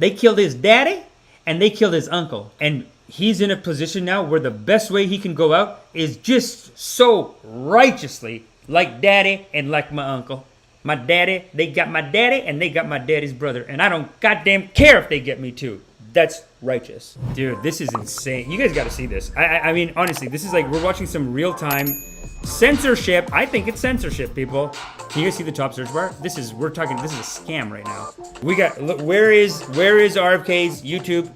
They killed his daddy and they killed his uncle. And he's in a position now where the best way he can go out is just so righteously like daddy and like my uncle. My daddy, they got my daddy and they got my daddy's brother. And I don't goddamn care if they get me too. That's righteous. Dude, this is insane. You guys gotta see this. I mean, honestly, this is like we're watching some real-time censorship. I think it's censorship, people. Can you guys see the top search bar? This is a scam right now. We got, look, where is RFK's YouTube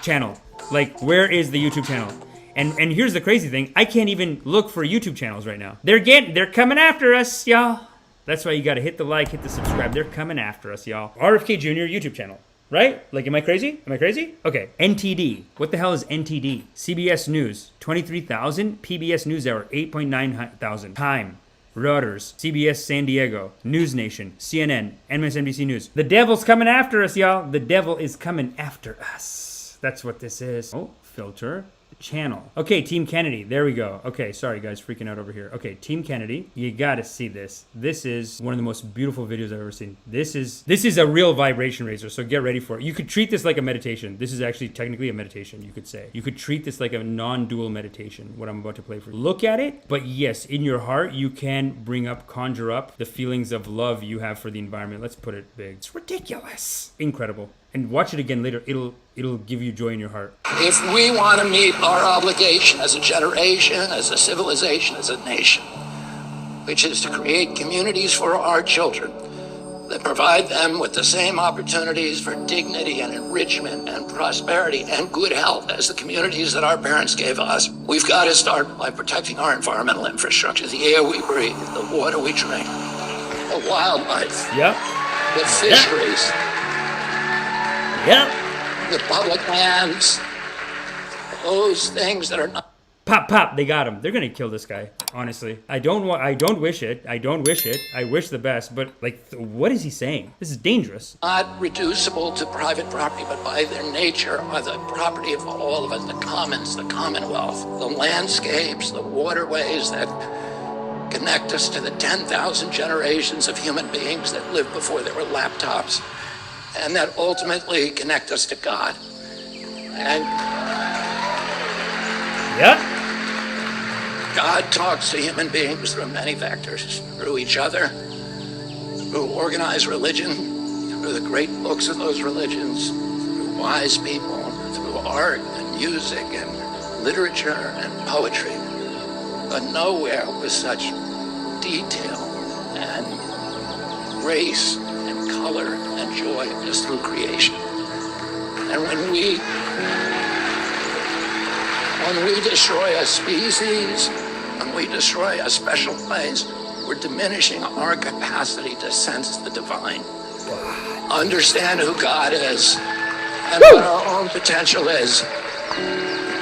channel? Like, where is the YouTube channel? And here's the crazy thing. I can't even look for YouTube channels right now. They're coming after us, y'all. That's why you gotta hit the like, hit the subscribe. They're coming after us, y'all. RFK JR YouTube channel. Right? Like, am I crazy? Am I crazy? Okay. NTD. What the hell is NTD? CBS News, 23,000. PBS NewsHour, 8.9 thousand. Time. Reuters. CBS San Diego. News Nation. CNN. MSNBC News. The devil's coming after us, y'all. The devil is coming after us. That's what this is. Oh, filter. Channel. Okay, Team Kennedy. There we go. Okay, sorry guys, freaking out over here. Okay, Team Kennedy. You gotta see this. This is one of the most beautiful videos I've ever seen. This is a real vibration raiser, so get ready for it. You could treat this like a meditation. This is actually technically a meditation, you could say. You could treat this like a non-dual meditation, what I'm about to play for you. Look at it, but yes, in your heart, you can conjure up the feelings of love you have for the environment. Let's put it big. It's ridiculous. Incredible. And watch it again later. It'll give you joy in your heart. If we want to meet our obligation as a generation, as a civilization, as a nation, which is to create communities for our children that provide them with the same opportunities for dignity and enrichment and prosperity and good health as the communities that our parents gave us, we've got to start by protecting our environmental infrastructure, the air we breathe, the water we drink, the wildlife, the fisheries. The public lands, those things that are not. Pop, they got him. They're gonna kill this guy, honestly. I don't wish it. I wish the best, but like, what is he saying? This is dangerous. Not reducible to private property, but by their nature are the property of all of us, the commons, the commonwealth, the landscapes, the waterways that connect us to the 10,000 generations of human beings that lived before there were laptops, and that ultimately connect us to God. And God talks to human beings through many vectors, through each other, through organized religion, through the great books of those religions, through wise people, through art and music and literature and poetry, but nowhere with such detail and grace and color and joy as through creation. And when we destroy a species, when we destroy a special place, we're diminishing our capacity to sense the divine, understand who God is, and what our own potential is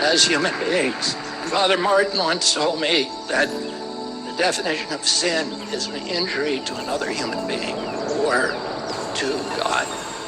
as human beings. Father Martin once told me that the definition of sin is an injury to another human being or to God,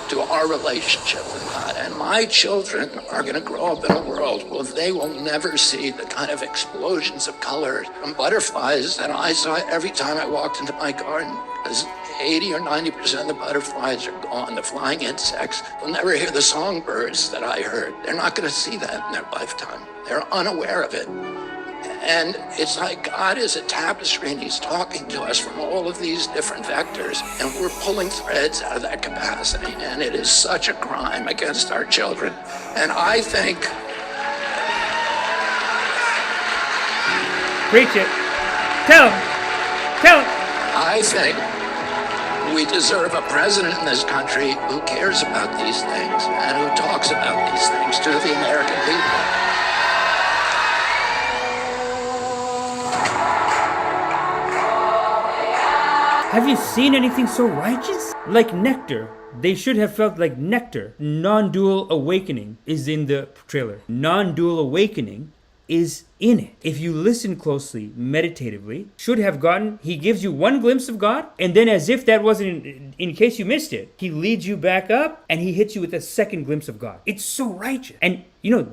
to our relationship with God. And my children are going to grow up in a world where they will never see the kind of explosions of color from butterflies that I saw every time I walked into my garden. Because 80 or 90% of the butterflies are gone, the flying insects. They'll never hear the songbirds that I heard. They're not going to see that in their lifetime. They're unaware of it. And it's like God is a tapestry and he's talking to us from all of these different vectors, and we're pulling threads out of that capacity, and it is such a crime against our children. And I think... Preach it. Tell him. I think we deserve a president in this country who cares about these things and who talks about these things to the American people. Have you seen anything so righteous? Like nectar. They should have felt like nectar. Non-dual awakening is in the trailer. Non-dual awakening is in it. If you listen closely, meditatively, he gives you one glimpse of God, and then as if that wasn't, in case you missed it, he leads you back up, and he hits you with a second glimpse of God. It's so righteous. And you know,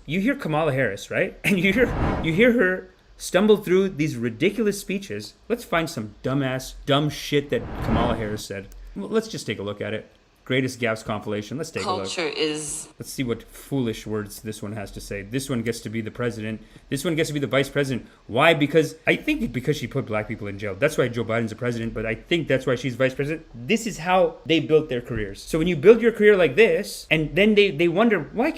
you hear Kamala Harris, right? And you hear her stumble through these ridiculous speeches. Let's find some dumb shit that Kamala Harris said. Well, let's just take a look at it. greatest gaps compilation. Let's take a look. Culture is... Let's see what foolish words this one has to say. This one gets to be the president. This one gets to be the vice president. Why? Because she put black people in jail. That's why Joe Biden's the president, but I think that's why she's vice president. This is how they built their careers. So when you build your career like this, and then they wonder, why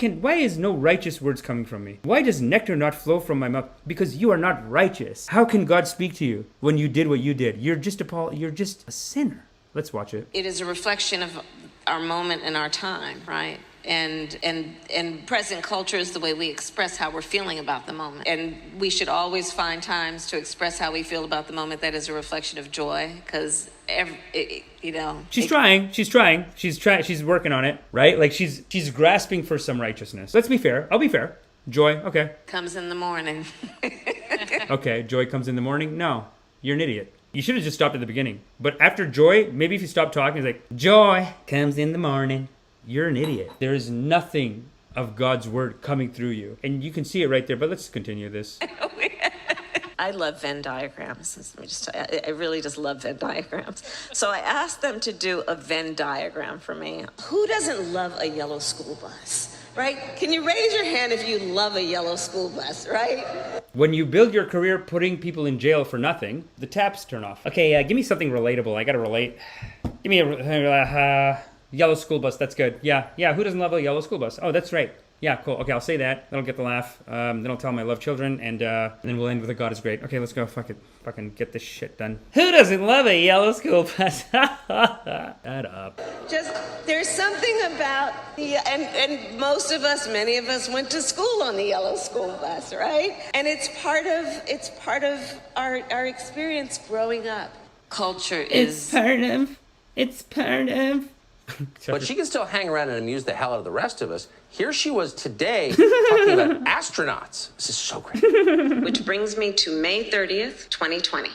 is no righteous words coming from me? Why does nectar not flow from my mouth? Because you are not righteous. How can God speak to you when you did what you did? You're just a sinner. Let's watch it. It is a reflection of our moment and our time, right? And present culture is the way we express how we're feeling about the moment. And we should always find times to express how we feel about the moment that is a reflection of joy, because She's trying. She's working on it, right? Like she's grasping for some righteousness. Let's be fair. I'll be fair. Joy, okay. Comes in the morning. Okay, joy comes in the morning? No, you're an idiot. You should have just stopped at the beginning. But after joy, maybe if you stop talking, it's like, joy comes in the morning. You're an idiot. There is nothing of God's word coming through you. And you can see it right there, but let's continue this. I love Venn diagrams. Let me just tell you, I really just love Venn diagrams. So I asked them to do a Venn diagram for me. Who doesn't love a yellow school bus? Right? Can you raise your hand if you love a yellow school bus, right? When you build your career putting people in jail for nothing, the taps turn off. Okay, give me something relatable. I gotta relate. Give me a yellow school bus. That's good. Yeah. Who doesn't love a yellow school bus? Oh, that's right. Yeah, cool. Okay, I'll say that. That'll get the laugh. Then I'll tell them I love children, and then we'll end with a God is great. Okay, let's go. Fuck it. Fucking get this shit done. Who doesn't love a yellow school bus? Shut up. Just, there's something about and most of us, many of us went to school on the yellow school bus, right? And it's part of our experience growing up. Culture is... It's part of... But she can still hang around and amuse the hell out of the rest of us. Here she was today talking about astronauts. This is so great. Which brings me to May 30th, 2020.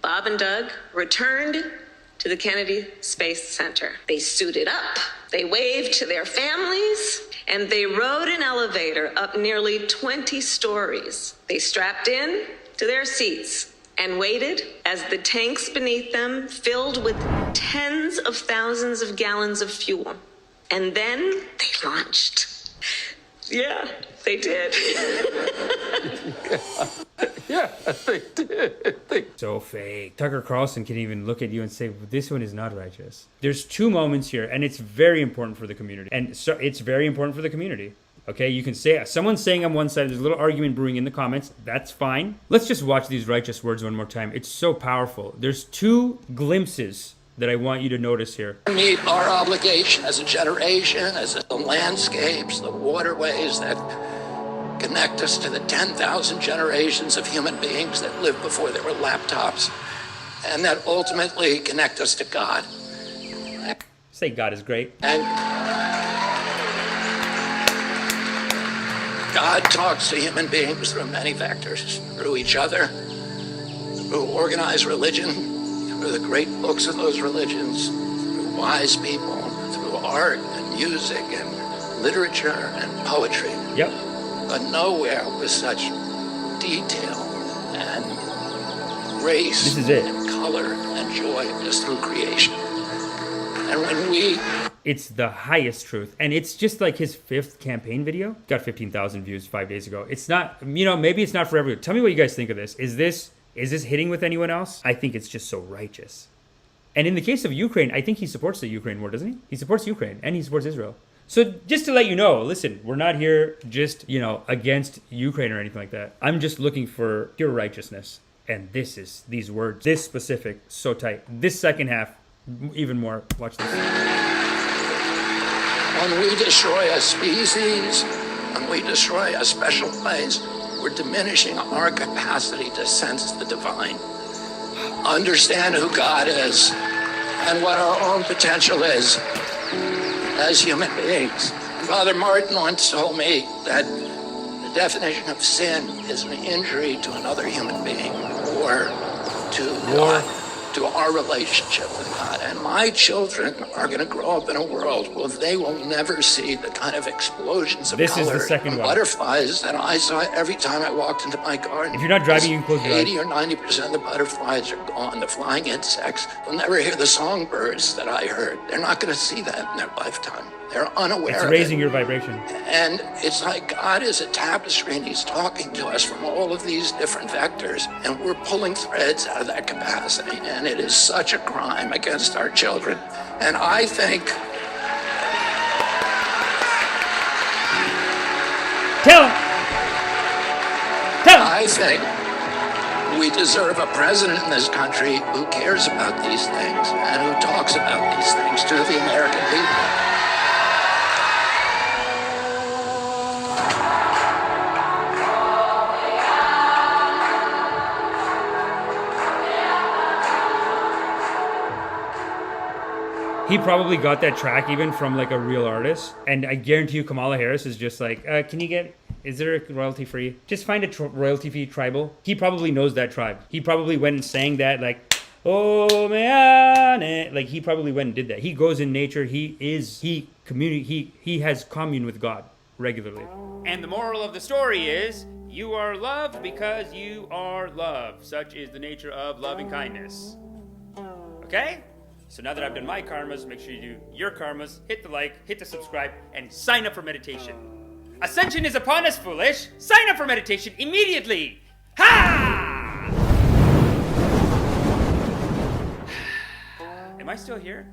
Bob and Doug returned to the Kennedy Space Center. They suited up, they waved to their families, and they rode an elevator up nearly 20 stories. They strapped in to their seats and waited as the tanks beneath them filled with tens of thousands of gallons of fuel. And then they launched. Yeah, they did. Yeah, they did. So fake. Tucker Carlson can even look at you and say, this one is not righteous. There's two moments here, and it's very important for the community. And so it's very important for the community. Okay, you can say, someone's saying on one side, there's a little argument brewing in the comments. That's fine. Let's just watch these righteous words one more time. It's so powerful. There's two glimpses that I want you to notice here. Meet our obligation as a generation, as the landscapes, the waterways that connect us to the 10,000 generations of human beings that lived before there were laptops, and that ultimately connect us to God. Say God is great. And God talks to human beings through many vectors, through each other, through organized religion, through the great books of those religions, through wise people, through art and music and literature and poetry. Yep. But nowhere with such detail and grace This is it. and color and joy as through creation. And when we... It's the highest truth. And it's just like his 5th campaign video. Got 15,000 views 5 days ago. It's not, maybe it's not for everyone. Tell me what you guys think of this. Is this hitting with anyone else? I think it's just so righteous. And in the case of Ukraine, I think he supports the Ukraine war, doesn't he? He supports Ukraine and he supports Israel. So just to let you know, listen, we're not here just, against Ukraine or anything like that. I'm just looking for pure righteousness. And these words, this specific, so tight. This second half, even more. Watch this. When we destroy a species, when we destroy a special place, we're diminishing our capacity to sense the divine, understand who God is, and what our own potential is as human beings. Father Martin once told me that the definition of sin is an injury to another human being or to to our relationship with God. And my children are going to grow up in a world where they will never see the kind of explosions of This is color the second and one. butterflies that I saw every time I walked into my garden. If you're not driving, you can close your eyes. 80 or 90% of the butterflies are gone, the flying insects. They'll never hear the songbirds that I heard. They're not going to see that in their lifetime. They're unaware It's of raising it. your vibration. And it's like God is a tapestry and he's talking to us from all of these different vectors, and we're pulling threads out of that capacity, and it is such a crime against our children. And I think Tell him! Tell him! I think we deserve a president in this country who cares about these things and who talks about these things to the American people. He probably got that track even from like a real artist, and I guarantee you Kamala Harris is just like, is there a royalty free? Just find a royalty free tribal. He probably knows that tribe. He probably went and sang that like, oh man, like he probably went and did that. He goes in nature. He has commune with God regularly. And the moral of the story is, you are loved because you are loved. Such is the nature of loving kindness. Okay? So now that I've done my karmas, make sure you do your karmas, hit the like, hit the subscribe, and sign up for meditation. Ascension is upon us, foolish! Sign up for meditation immediately! Ha! Am I still here?